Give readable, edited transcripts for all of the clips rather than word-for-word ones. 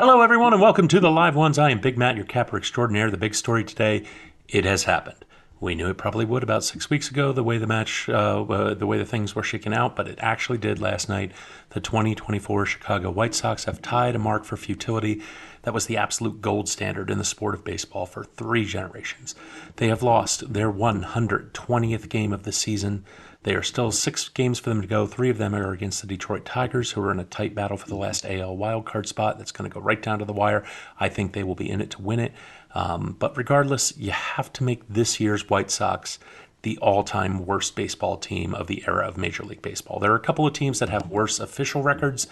Hello, everyone, and welcome to the Live Ones. I am Big Matt, your capper extraordinaire. The big story today, it has happened. We knew it probably would about 6 weeks ago, the way the way the things were shaking out, but it actually did last night. The 2024 Chicago White Sox have tied a mark for futility that was the absolute gold standard in the sport of baseball for 3 generations. They have lost their 120th game of the season. They are still 6 games for them to go. 3 of them are against the Detroit Tigers, who are in a tight battle for the last AL wildcard spot. That's going to go right down to the wire. I think they will be in it to win it. But regardless, you have to make this year's White Sox the all-time worst baseball team of the era of Major League Baseball. There are a couple of teams that have worse official records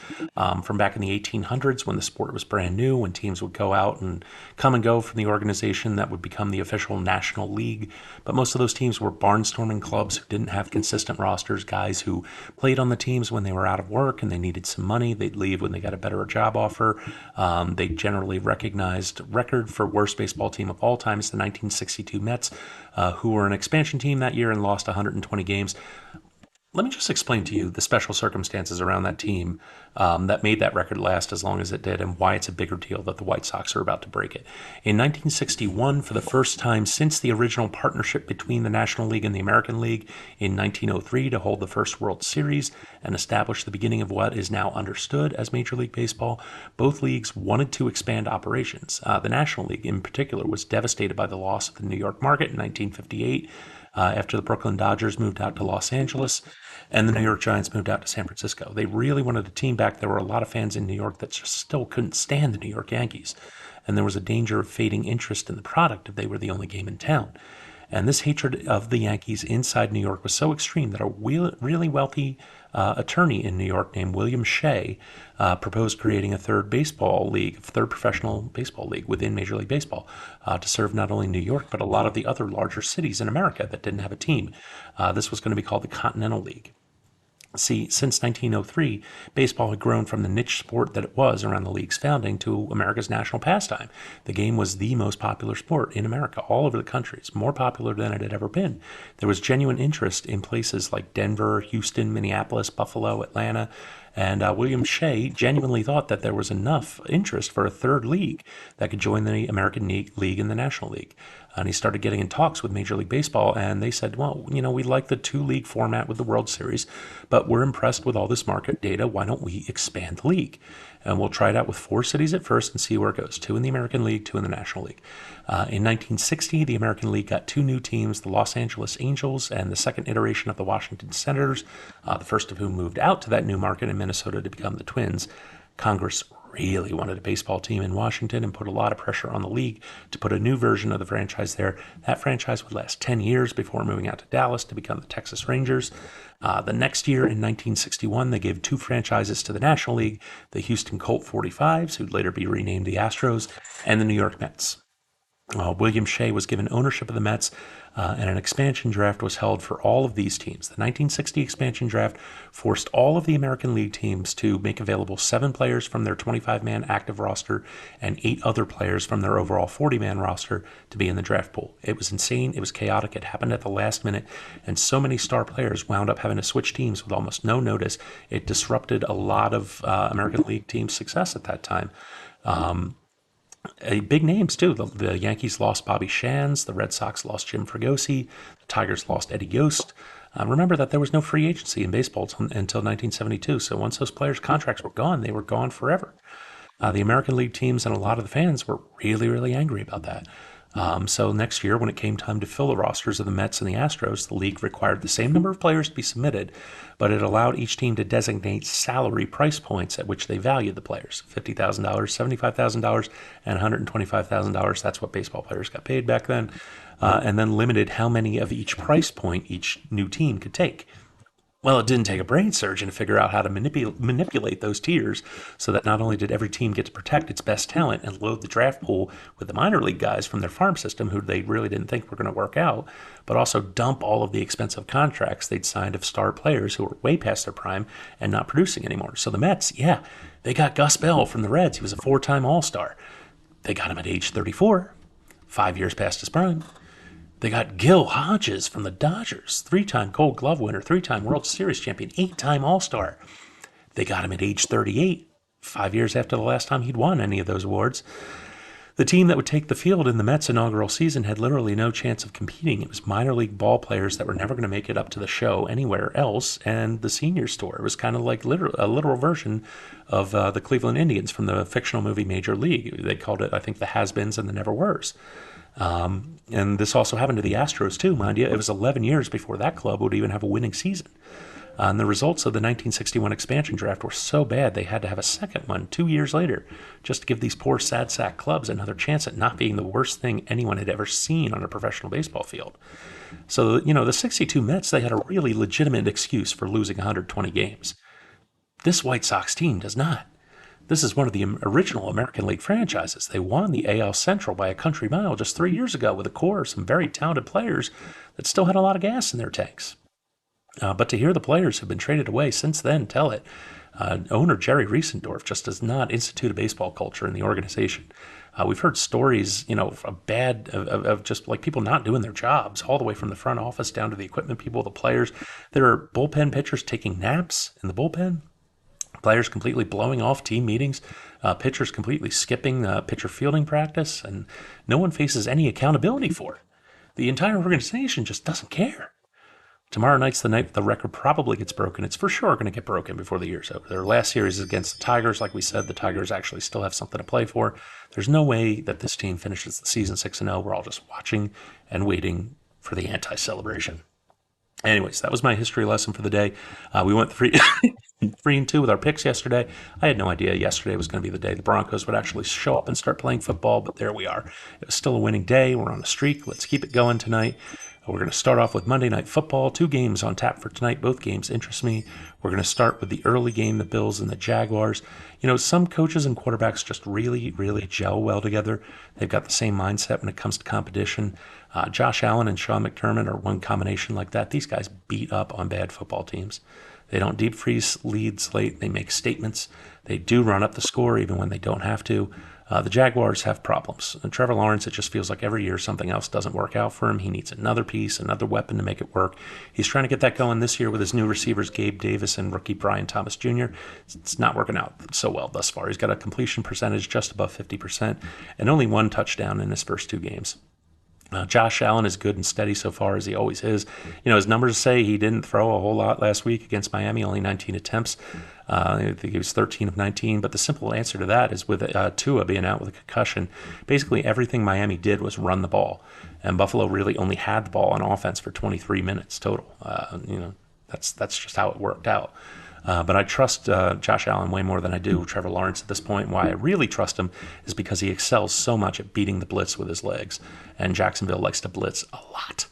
from back in the 1800s when the sport was brand new, when teams would go out and come and go from the organization that would become the official National League. But most of those teams were barnstorming clubs who didn't have consistent rosters, guys who played on the teams when they were out of work and they needed some money. They'd leave when they got a better job offer. They generally recognized record for worst baseball team of all time is the 1962 Mets, who were an expansion team that year and lost 120 games. Let me just explain to you the special circumstances around that team that made that record last as long as it did and why it's a bigger deal that the White Sox are about to break it. In 1961, for the first time since the original partnership between the National League and the American League in 1903 to hold the first World Series and establish the beginning of what is now understood as Major League Baseball, both leagues wanted to expand operations. The National League, in particular, was devastated by the loss of the New York market in 1958. After the Brooklyn Dodgers moved out to Los Angeles and the New York Giants moved out to San Francisco. They really wanted a team back. There were a lot of fans in New York that just still couldn't stand the New York Yankees. And there was a danger of fading interest in the product if they were the only game in town. And this hatred of the Yankees inside New York was so extreme that a really wealthy attorney in New York named William Shea proposed creating a third professional baseball league within Major League Baseball to serve not only New York, but a lot of the other larger cities in America that didn't have a team. This was going to be called the Continental League. See, since 1903, baseball had grown from the niche sport that it was around the league's founding to America's national pastime. The game was the most popular sport in America, all over the country. It's more popular than it had ever been. There was genuine interest in places like Denver, Houston, Minneapolis, Buffalo, Atlanta, and William Shea genuinely thought that there was enough interest for a third league that could join the American League and the National League. And he started getting in talks with Major League Baseball, and they said, well, we like the 2 league format with the World Series, but we're impressed with all this market data. Why don't we expand the league? And we'll try it out with 4 cities at first and see where it goes. 2 in the American League, 2 in the National League. In 1960, the American League got 2 new teams, the Los Angeles Angels and the second iteration of the Washington Senators, the first of whom moved out to that new market in Minnesota to become the Twins. Congress really wanted a baseball team in Washington and put a lot of pressure on the league to put a new version of the franchise there. That franchise would last 10 years before moving out to Dallas to become the Texas Rangers. The next year, in 1961, they gave 2 franchises to the National League, the Houston Colt 45s, who'd later be renamed the Astros, and the New York Mets. William Shea was given ownership of the Mets, and an expansion draft was held for all of these teams. The 1960 expansion draft forced all of the American League teams to make available 7 players from their 25-man active roster and 8 other players from their overall 40-man roster to be in the draft pool. It was insane. It was chaotic. It happened at the last minute, and so many star players wound up having to switch teams with almost no notice. It disrupted a lot of American League teams' success at that time. Big names, too. The Yankees lost Bobby Shands. The Red Sox lost Jim Fregosi. The Tigers lost Eddie Yost. Remember that there was no free agency in baseball until 1972. So once those players' contracts were gone, they were gone forever. The American League teams and a lot of the fans were really, really angry about that. So next year, when it came time to fill the rosters of the Mets and the Astros, the league required the same number of players to be submitted, but it allowed each team to designate salary price points at which they valued the players. $50,000, $75,000, and $125,000. That's what baseball players got paid back then. And then limited how many of each price point each new team could take. Well, it didn't take a brain surgeon to figure out how to manipulate those tiers so that not only did every team get to protect its best talent and load the draft pool with the minor league guys from their farm system who they really didn't think were going to work out, but also dump all of the expensive contracts they'd signed of star players who were way past their prime and not producing anymore. So the Mets, they got Gus Bell from the Reds. He was a 4-time All-Star. They got him at age 34, 5 years past his prime. They got Gil Hodges from the Dodgers, 3-time Gold Glove winner, 3-time World Series champion, 8-time All-Star. They got him at age 38, 5 years after the last time he'd won any of those awards. The team that would take the field in the Mets' inaugural season had literally no chance of competing. It was minor league ball players that were never going to make it up to the show anywhere else, and the seniors tour. It was kind of like a literal version of the Cleveland Indians from the fictional movie Major League. They called it, I think, the has-beens and the never-wers. And this also happened to the Astros, too, mind you. It was 11 years before that club would even have a winning season. And the results of the 1961 expansion draft were so bad they had to have a second one 2 years later just to give these poor sad sack clubs another chance at not being the worst thing anyone had ever seen on a professional baseball field. So, the 62 Mets, they had a really legitimate excuse for losing 120 games. This White Sox team does not. This is one of the original American League franchises. They won the AL Central by a country mile just 3 years ago with a core of some very talented players that still had a lot of gas in their tanks. But to hear the players who've been traded away since then tell it, owner Jerry Riesendorf just does not institute a baseball culture in the organization. We've heard stories, of just like people not doing their jobs, all the way from the front office down to the equipment people, the players. There are bullpen pitchers taking naps in the bullpen, players completely blowing off team meetings, pitchers completely skipping pitcher fielding practice, and no one faces any accountability for it. The entire organization just doesn't care. Tomorrow night's the night the record probably gets broken. It's for sure going to get broken before the year's over. Their last series is against the Tigers. Like we said, the Tigers actually still have something to play for. There's no way that this team finishes the season 6-0. We're all just watching and waiting for the anti-celebration. Anyways, that was my history lesson for the day. We went 3-2 with our picks yesterday. I had no idea yesterday was going to be the day the Broncos would actually show up and start playing football, but there we are. It was still a winning day. We're on a streak. Let's keep it going tonight. We're going to start off with Monday Night Football. 2 games on tap for tonight. Both games interest me. We're going to start with the early game, the Bills and the Jaguars. Some coaches and quarterbacks just really, really gel well together. They've got the same mindset when it comes to competition. Josh Allen and Sean McDermott are one combination like that. These guys beat up on bad football teams. They don't deep freeze leads late. They make statements. They do run up the score even when they don't have to. The Jaguars have problems. And Trevor Lawrence, it just feels like every year something else doesn't work out for him. He needs another piece, another weapon to make it work. He's trying to get that going this year with his new receivers, Gabe Davis and rookie Brian Thomas Jr. It's not working out so well thus far. He's got a completion percentage just above 50% and only 1 touchdown in his first 2 games. Josh Allen is good and steady so far, as he always is. His numbers say he didn't throw a whole lot last week against Miami, only 19 attempts. I think he was 13 of 19. But the simple answer to that is with Tua being out with a concussion, basically everything Miami did was run the ball. And Buffalo really only had the ball on offense for 23 minutes total. That's just how it worked out. But I trust Josh Allen way more than I do Trevor Lawrence at this point. Why I really trust him is because he excels so much at beating the blitz with his legs. And Jacksonville likes to blitz a lot.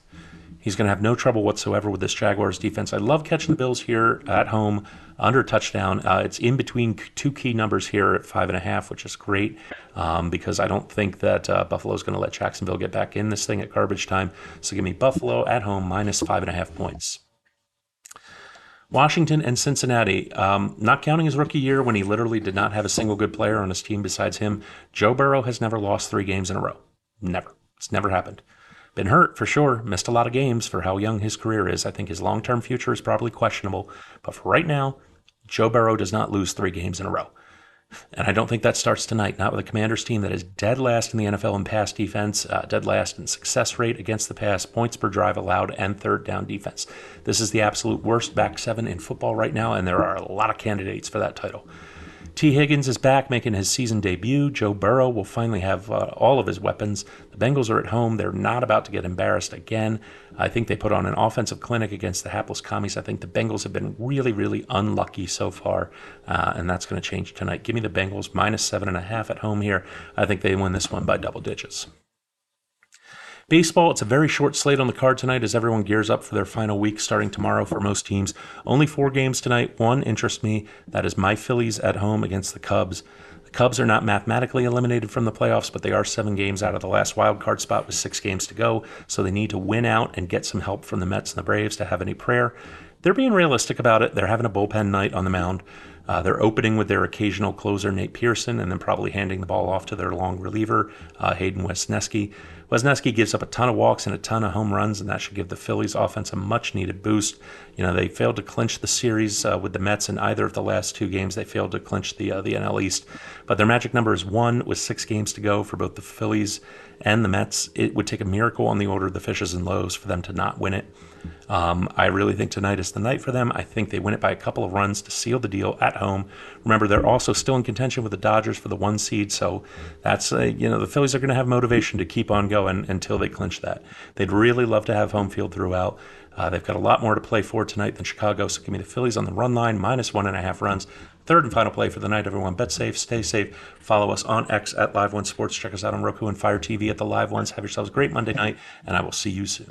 He's going to have no trouble whatsoever with this Jaguars defense. I love catching the Bills here at home under a touchdown. It's in between 2 key numbers here at 5.5, which is great because I don't think that Buffalo's going to let Jacksonville get back in this thing at garbage time. So give me Buffalo at home minus 5.5 points. Washington and Cincinnati, not counting his rookie year when he literally did not have a single good player on his team besides him, Joe Burrow has never lost 3 games in a row. Never. It's never happened. Been hurt, for sure. Missed a lot of games for how young his career is. I think his long-term future is probably questionable. But for right now, Joe Burrow does not lose 3 games in a row. And I don't think that starts tonight, not with a Commanders team that is dead last in the NFL in pass defense, dead last in success rate against the pass, points per drive allowed, and third down defense. This is the absolute worst back 7 in football right now, and there are a lot of candidates for that title. T. Higgins is back making his season debut. Joe Burrow will finally have all of his weapons. The Bengals are at home. They're not about to get embarrassed again. I think they put on an offensive clinic against the hapless commies. I think the Bengals have been really, really unlucky so far, and that's going to change tonight. Give me the Bengals minus 7.5 at home here. I think they win this one by double digits. Baseball, it's a very short slate on the card tonight as everyone gears up for their final week starting tomorrow for most teams. Only 4 games tonight. One interests me. That is my Phillies at home against the Cubs. The Cubs are not mathematically eliminated from the playoffs, but they are 7 games out of the last wild card spot with 6 games to go, so they need to win out and get some help from the Mets and the Braves to have any prayer. They're being realistic about it. They're having a bullpen night on the mound. They're opening with their occasional closer, Nate Pearson, and then probably handing the ball off to their long reliever, Hayden Wesneski. Wesneski gives up a ton of walks and a ton of home runs, and that should give the Phillies offense a much-needed boost. They failed to clinch the series with the Mets in either of the last 2 games. They failed to clinch the NL East. But their magic number is 1 with 6 games to go for both the Phillies and the Mets. It would take a miracle on the order of the Fishes and Lows for them to not win it. I really think tonight is the night for them. I think they win it by a couple of runs to seal the deal at home. Remember, they're also still in contention with the Dodgers for the 1 seed, so that's the Phillies are going to have motivation to keep on going until they clinch that. They'd really love to have home field throughout. They've got a lot more to play for tonight than Chicago, so give me the Phillies on the run line, -1.5 runs. Third and final play for the night, everyone. Bet safe, stay safe. Follow us on X at Live One Sports. Check us out on Roku and Fire TV at the Live Ones. Have yourselves a great Monday night, and I will see you soon.